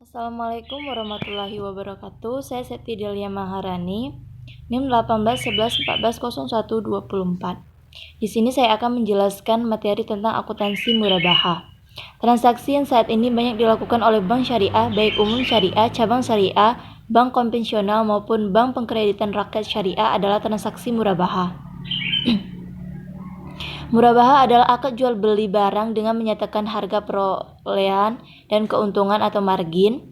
Assalamualaikum warahmatullahi wabarakatuh. Saya Septi Delia Maharani, NIM 1811140124. Di sini saya akan menjelaskan materi tentang akuntansi murabaha. Transaksi yang saat ini banyak dilakukan oleh bank syariah, baik umum syariah, cabang syariah, bank konvensional maupun bank pengkreditan rakyat syariah adalah transaksi murabaha. Murabaha adalah akad jual beli barang dengan menyatakan harga perolehan dan keuntungan atau margin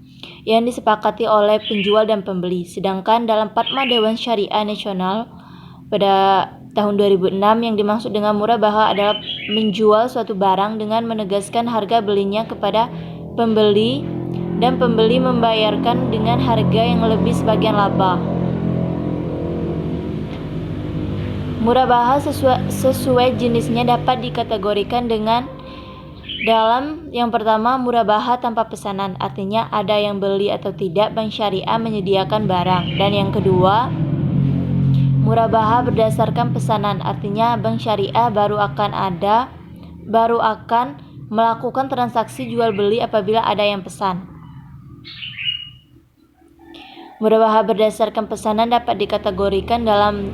yang disepakati oleh penjual dan pembeli. Sedangkan dalam Fatwa Dewan Syariah Nasional pada tahun 2006 yang dimaksud dengan murabaha adalah menjual suatu barang dengan menegaskan harga belinya kepada pembeli dan pembeli membayarkan dengan harga yang lebih sebagian laba. Murabaha sesuai jenisnya dapat dikategorikan dengan dalam yang pertama, murabaha tanpa pesanan, artinya ada yang beli atau tidak, bank syariah menyediakan barang. Dan yang kedua, murabaha berdasarkan pesanan, artinya bank syariah baru akan melakukan transaksi jual beli apabila ada yang pesan. Murabaha berdasarkan pesanan dapat dikategorikan dalam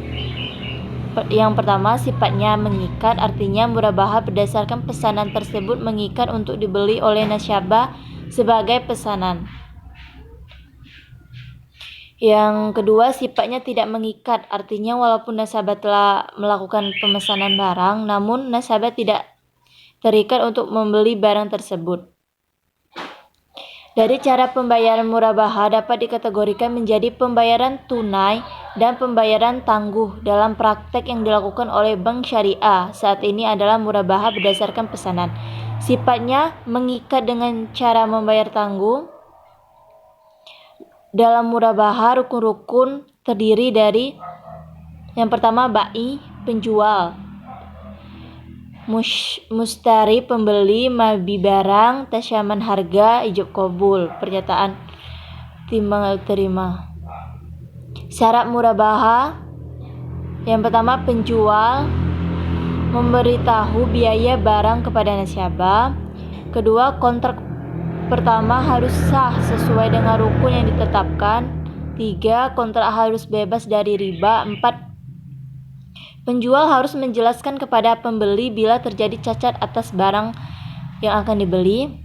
yang pertama, sifatnya mengikat, artinya murabaha berdasarkan pesanan tersebut mengikat untuk dibeli oleh nasabah sebagai pesanan. Yang kedua, sifatnya tidak mengikat, artinya walaupun nasabah telah melakukan pemesanan barang, namun nasabah tidak terikat untuk membeli barang tersebut. Dari cara pembayaran murabaha dapat dikategorikan menjadi pembayaran tunai dan pembayaran tangguh. Dalam praktek yang dilakukan oleh bank syariah saat ini adalah murabaha berdasarkan pesanan. Sifatnya mengikat dengan cara membayar tangguh. Dalam murabaha rukun-rukun terdiri dari yang pertama bai, penjual, mustari, pembeli, mabi barang, tasyaman harga, ijab qabul, pernyataan timbang terima. Syarat murabaha yang pertama, penjual memberitahu biaya barang kepada nasabah. Kedua, kontrak pertama harus sah sesuai dengan rukun yang ditetapkan. 3. Kontrak harus bebas dari riba. 4. Penjual harus menjelaskan kepada pembeli bila terjadi cacat atas barang yang akan dibeli.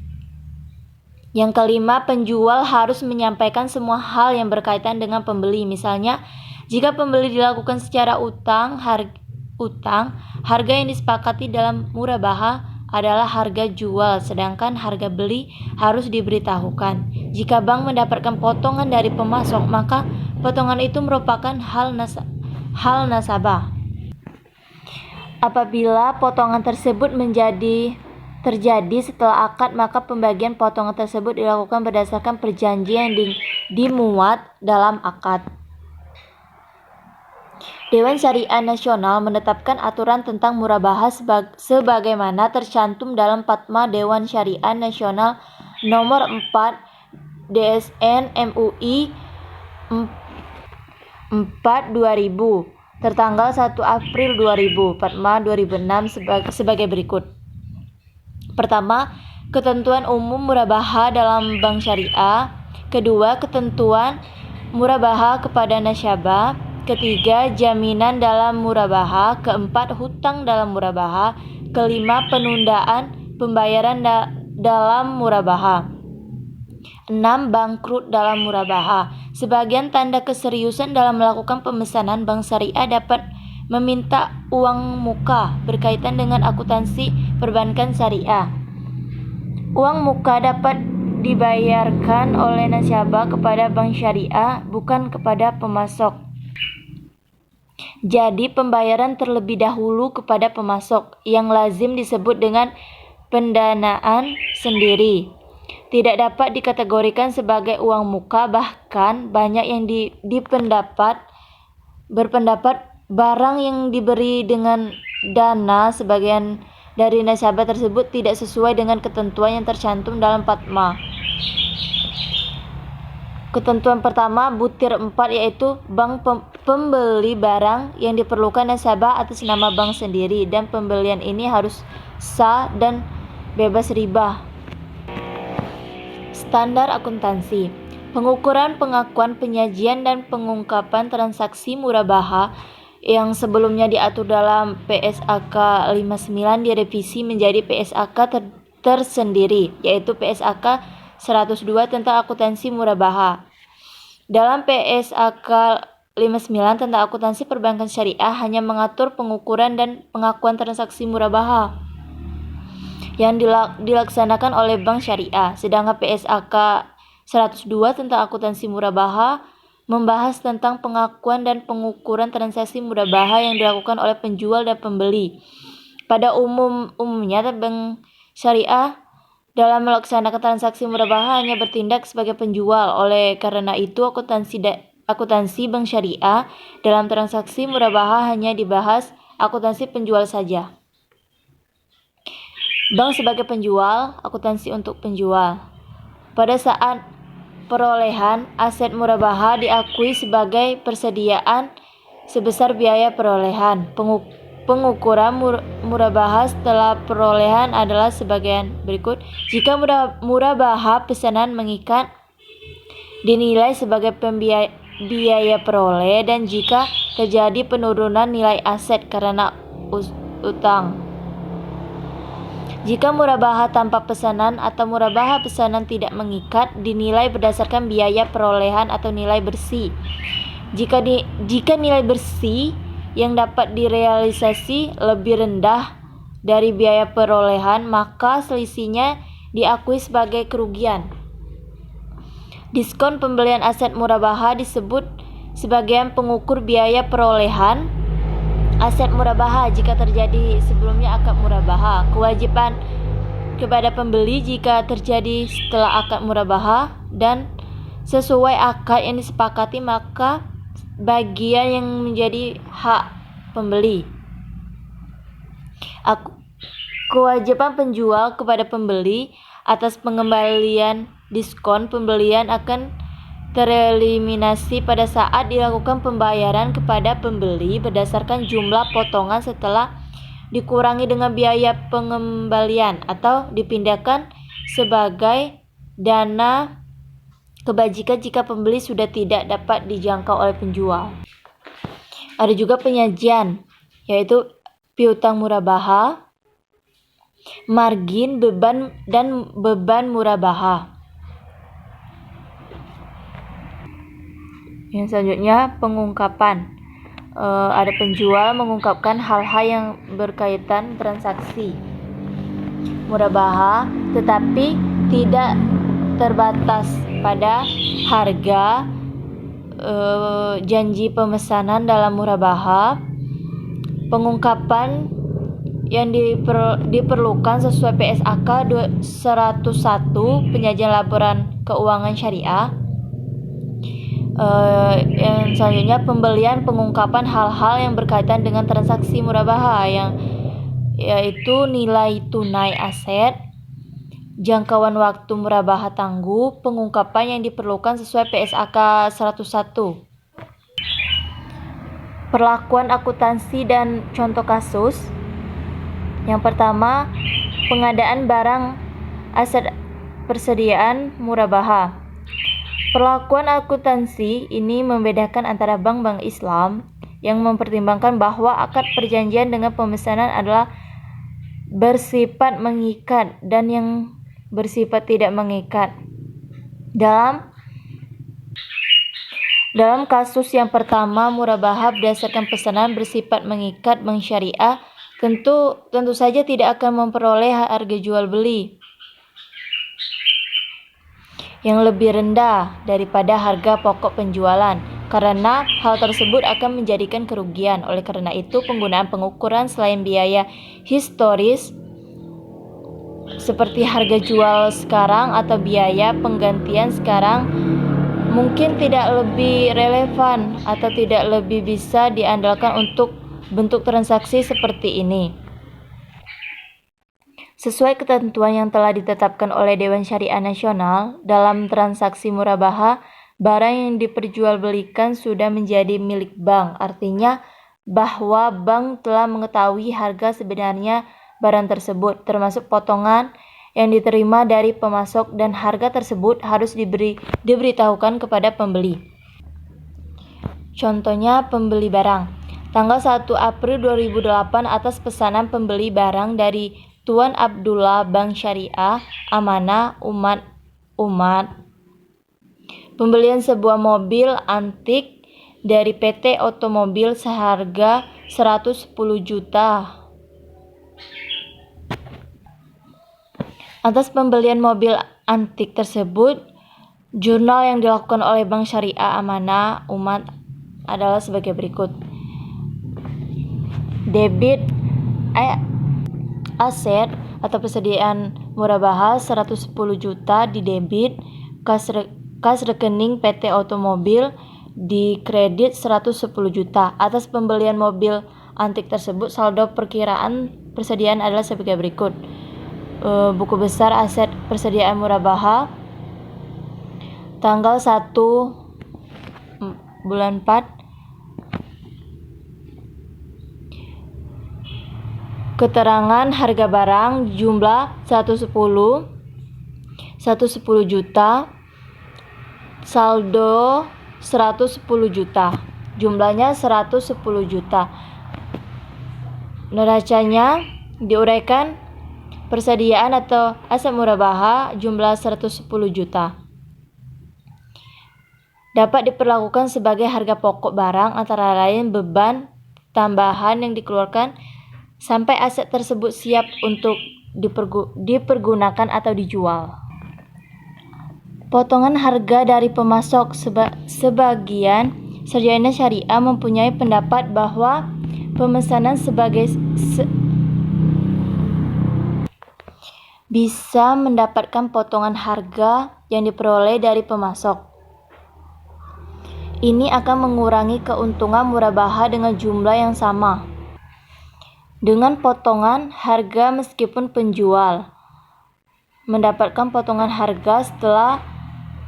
Yang kelima, penjual harus menyampaikan semua hal yang berkaitan dengan pembeli. Misalnya, jika pembeli dilakukan secara utang, harga yang disepakati dalam murabaha adalah harga jual, sedangkan harga beli harus diberitahukan. Jika bank mendapatkan potongan dari pemasok, maka potongan itu merupakan hal nasabah. Apabila potongan tersebut terjadi setelah akad, maka pembagian potongan tersebut dilakukan berdasarkan perjanjian yang dimuat dalam akad. Dewan Syariah Nasional menetapkan aturan tentang murabaha sebagaimana tercantum dalam Fatwa Dewan Syariah Nasional nomor 4 DSN MUI 4/2000 tertanggal 1 April 2000, Fatwa 2006 sebagai berikut. Pertama, ketentuan umum murabaha dalam bank syariah. Kedua, ketentuan murabaha kepada nasabah. Ketiga, jaminan dalam murabaha. Keempat, hutang dalam murabaha. Kelima, penundaan pembayaran dalam murabaha. 6. Bangkrut dalam murabaha. Sebagian tanda keseriusan dalam melakukan pemesanan, bank syariah dapat meminta uang muka berkaitan dengan akuntansi perbankan syariah. Uang muka dapat dibayarkan oleh nasabah kepada bank syariah, bukan kepada pemasok. Jadi pembayaran terlebih dahulu kepada pemasok yang lazim disebut dengan pendanaan sendiri tidak dapat dikategorikan sebagai uang muka. Bahkan banyak yang berpendapat barang yang diberi dengan dana sebagian dari nasabah tersebut tidak sesuai dengan ketentuan yang tercantum dalam fatwa. Ketentuan pertama butir 4 yaitu bank pembeli barang yang diperlukan nasabah atas nama bank sendiri, dan pembelian ini harus sah dan bebas riba. Standar akuntansi. Pengukuran, pengakuan, penyajian, dan pengungkapan transaksi murabahah yang sebelumnya diatur dalam PSAK 59 direvisi menjadi PSAK tersendiri, yaitu PSAK 102 tentang akuntansi murabahah. Dalam PSAK 59 tentang akuntansi perbankan syariah hanya mengatur pengukuran dan pengakuan transaksi murabahah yang dilaksanakan oleh bank syariah, sedangkan PSAK 102 tentang akuntansi murabahah membahas tentang pengakuan dan pengukuran transaksi murabahah yang dilakukan oleh penjual dan pembeli. Pada umumnya bank syariah dalam melaksanakan transaksi murabahah hanya bertindak sebagai penjual. Oleh karena itu akuntansi bank syariah dalam transaksi murabahah hanya dibahas akuntansi penjual saja. Bank sebagai penjual, akuntansi untuk penjual. Pada saat perolehan aset murabahah diakui sebagai persediaan sebesar biaya perolehan. Pengukuran murabahah setelah perolehan adalah sebagian berikut. Jika murabahah pesanan mengikat dinilai sebagai biaya peroleh, dan jika terjadi penurunan nilai aset karena utang. Jika murabahah tanpa pesanan atau murabahah pesanan tidak mengikat dinilai berdasarkan biaya perolehan atau nilai bersih. Jika nilai bersih yang dapat direalisasi lebih rendah dari biaya perolehan, maka selisihnya diakui sebagai kerugian. Diskon pembelian aset murabahah disebut sebagai pengukur biaya perolehan aset murabahah jika terjadi sebelumnya akad murabahah. Kewajiban kepada pembeli jika terjadi setelah akad murabahah dan sesuai akad yang disepakati, maka bagian yang menjadi hak pembeli. Kewajiban penjual kepada pembeli atas pengembalian diskon pembelian akan tereliminasi pada saat dilakukan pembayaran kepada pembeli berdasarkan jumlah potongan setelah dikurangi dengan biaya pengembalian atau dipindahkan sebagai dana kebajikan jika pembeli sudah tidak dapat dijangkau oleh penjual. Ada juga penyajian, yaitu piutang murabahah, margin, beban, dan beban murabahah. Yang selanjutnya pengungkapan. Ada penjual mengungkapkan hal-hal yang berkaitan transaksi murabahah, tetapi tidak terbatas pada harga, janji pemesanan dalam murabahah. Pengungkapan yang diperlukan sesuai PSAK 101 penyajian laporan keuangan syariah. Yang selanjutnya pembelian pengungkapan hal-hal yang berkaitan dengan transaksi murabahah, yaitu nilai tunai aset, jangkauan waktu murabahah tangguh, pengungkapan yang diperlukan sesuai PSAK 101. Perlakuan akuntansi dan contoh kasus. Yang pertama, pengadaan barang aset persediaan murabahah. Perlakuan akuntansi ini membedakan antara bank-bank Islam yang mempertimbangkan bahwa akad perjanjian dengan pemesanan adalah bersifat mengikat dan yang bersifat tidak mengikat. Dalam kasus yang pertama, murabahah berdasarkan pesanan bersifat mengikat, bank syariah tentu saja tidak akan memperoleh harga jual beli yang lebih rendah daripada harga pokok penjualan, karena hal tersebut akan menjadikan kerugian. Oleh karena itu, penggunaan pengukuran selain biaya historis seperti harga jual sekarang atau biaya penggantian sekarang mungkin tidak lebih relevan atau tidak lebih bisa diandalkan untuk bentuk transaksi seperti ini. Sesuai ketentuan yang telah ditetapkan oleh Dewan Syariah Nasional, dalam transaksi murabahah, barang yang diperjualbelikan sudah menjadi milik bank. Artinya bahwa bank telah mengetahui harga sebenarnya barang tersebut, termasuk potongan yang diterima dari pemasok dan harga tersebut harus diberitahukan kepada pembeli. Contohnya pembeli barang. Tanggal 1 April 2008 atas pesanan pembeli barang dari Tuan Abdullah Bank Syariah Amanah Umat. Pembelian sebuah mobil antik dari PT Otomobil seharga 110 juta. Atas pembelian mobil antik tersebut, jurnal yang dilakukan oleh Bank Syariah Amanah Umat adalah sebagai berikut. Debit aset atau persediaan murabahah 110 juta di debit, kas rekening PT Otomobil di kredit 110 juta. Atas pembelian mobil antik tersebut, saldo perkiraan persediaan adalah sebagai berikut. Buku besar aset persediaan murabahah tanggal 1 bulan 4, keterangan harga barang jumlah 110 juta, saldo 110 juta, jumlahnya 110 juta. Neracanya diuraikan persediaan atau aset murabahah jumlah 110 juta. Dapat diperlakukan sebagai harga pokok barang antara lain beban tambahan yang dikeluarkan sampai aset tersebut siap untuk dipergunakan atau dijual. Potongan harga dari pemasok. Sebagian sarjana syariah mempunyai pendapat bahwa pemesanan bisa mendapatkan potongan harga yang diperoleh dari pemasok. Ini akan mengurangi keuntungan murabahah dengan jumlah yang sama dengan potongan harga meskipun penjual mendapatkan potongan harga setelah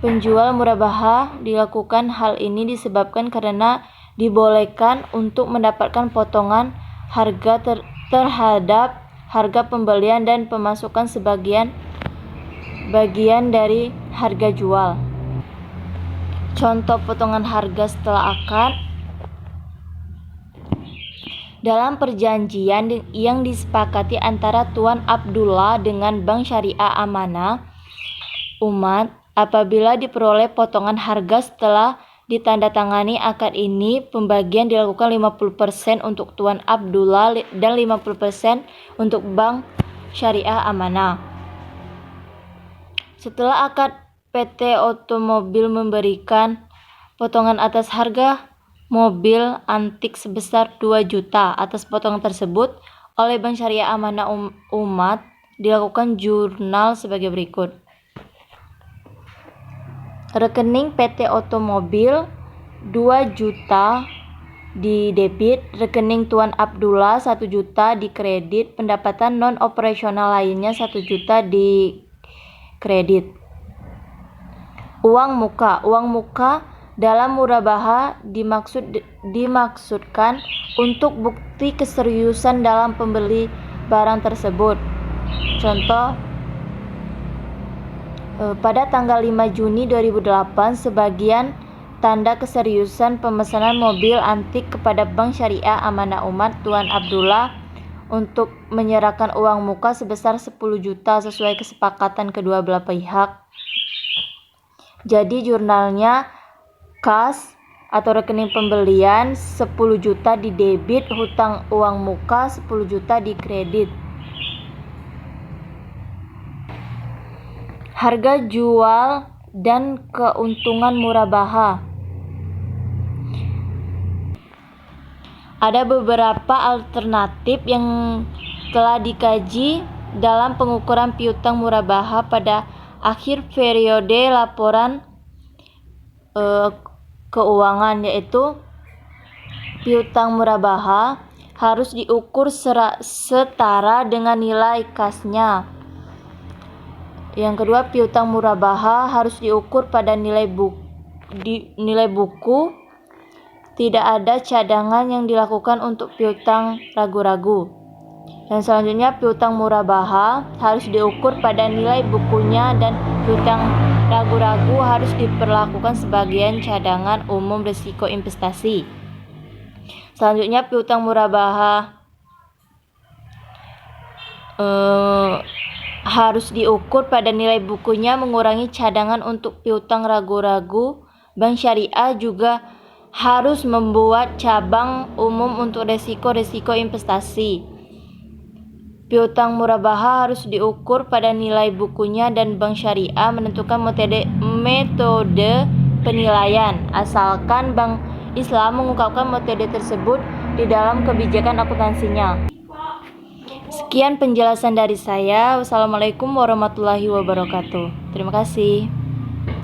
penjual murabahah dilakukan. Hal ini disebabkan karena dibolehkan untuk mendapatkan potongan harga terhadap harga pembelian dan pemasukan bagian dari harga jual. Contoh potongan harga setelah akad. Dalam perjanjian yang disepakati antara Tuan Abdullah dengan Bank Syariah Amanah Umat, apabila diperoleh potongan harga setelah ditandatangani akad ini, pembagian dilakukan 50% untuk Tuan Abdullah dan 50% untuk Bank Syariah Amanah. Setelah akad, PT Otomobil memberikan potongan atas harga mobil antik sebesar 2 juta. Atas potongan tersebut, oleh Bank Syariah Amanah Umat dilakukan jurnal sebagai berikut. Rekening PT Otomobil 2 juta di debit, rekening Tuan Abdullah 1 juta di kredit, pendapatan non operasional lainnya 1 juta di kredit. Uang muka dalam murabahah dimaksudkan untuk bukti keseriusan dalam pembeli barang tersebut. Contoh, pada tanggal 5 Juni 2008, sebagian tanda keseriusan pemesanan mobil antik kepada Bank Syariah Amanah Umat Tuan Abdullah untuk menyerahkan uang muka sebesar 10 juta sesuai kesepakatan kedua belah pihak. Jadi jurnalnya kas atau rekening pembelian 10 juta di debit, hutang uang muka 10 juta di kredit. Harga jual dan keuntungan murabahah. Ada beberapa alternatif yang telah dikaji dalam pengukuran piutang murabahah pada akhir periode laporan keuangan, yaitu piutang murabahah harus diukur setara dengan nilai kasnya. Yang kedua, piutang murabahah harus diukur pada nilai buku. Tidak ada cadangan yang dilakukan untuk piutang ragu-ragu. Dan selanjutnya, piutang murabaha harus diukur pada nilai bukunya dan piutang ragu-ragu harus diperlakukan sebagian cadangan umum risiko investasi. Selanjutnya, piutang murabaha harus diukur pada nilai bukunya mengurangi cadangan untuk piutang ragu-ragu. Bank Syariah juga harus membuat cabang umum untuk risiko-risiko investasi. Piutang murabaha harus diukur pada nilai bukunya dan Bank Syariah menentukan metode penilaian asalkan Bank Islam mengungkapkan metode tersebut di dalam kebijakan akuntansinya. Sekian penjelasan dari saya. Wassalamualaikum warahmatullahi wabarakatuh. Terima kasih.